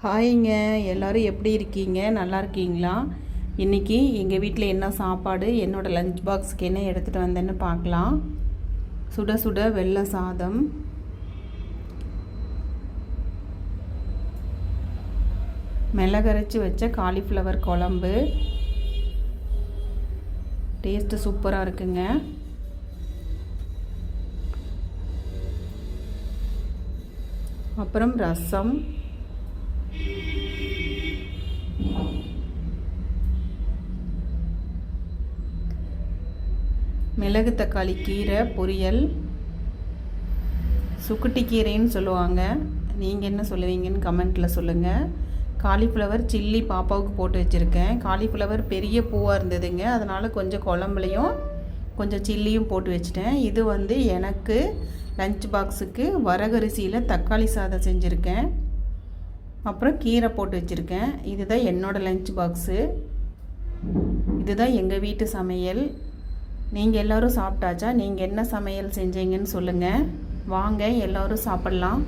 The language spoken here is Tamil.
ஹாய்ங்க, எல்லோரும் எப்படி இருக்கீங்க? நல்லா இருக்கீங்களா? இன்றைக்கி எங்கள் வீட்டில் என்ன சாப்பாடு, என்னோடய லஞ்ச் பாக்ஸுக்கு என்ன எடுத்துகிட்டு வந்தேன்னு பார்க்கலாம். சுட சுட வெள்ளை சாதம், மிளகரைச்சி வச்ச காலிஃப்ளவர் குழம்பு, டேஸ்ட்டு சூப்பராக இருக்குங்க. அப்புறம் ரசம், மிளகு தக்காளி கீரை பொரியல், சுக்குட்டி கீரைன்னு சொல்லுவாங்க, நீங்கள் என்ன சொல்லுவீங்கன்னு கமெண்ட்டில் சொல்லுங்கள். காலிஃப்ளவர் சில்லி பாப்பாவுக்கு போட்டு வச்சுருக்கேன். காலிஃப்ளவர் பெரிய பூவாக இருந்ததுங்க, அதனால் கொஞ்சம் குழம்புலையும் கொஞ்சம் சில்லியும் போட்டு வச்சுட்டேன். இது எனக்கு லஞ்ச் பாக்ஸுக்கு வரகரிசியில் தக்காளி சாதம் செஞ்சுருக்கேன். அப்புறம் கீரை போட்டு வச்சுருக்கேன். இதுதான் என்னோடய லஞ்ச் பாக்ஸு. இதுதான் எங்கள் வீட்டு சமையல். நீங்கள் எல்லோரும் சாப்பிட்டாச்சா? நீங்கள் என்ன சமையல் செஞ்சீங்கன்னு சொல்லுங்கள். வாங்க எல்லோரும் சாப்பிட்லாம்.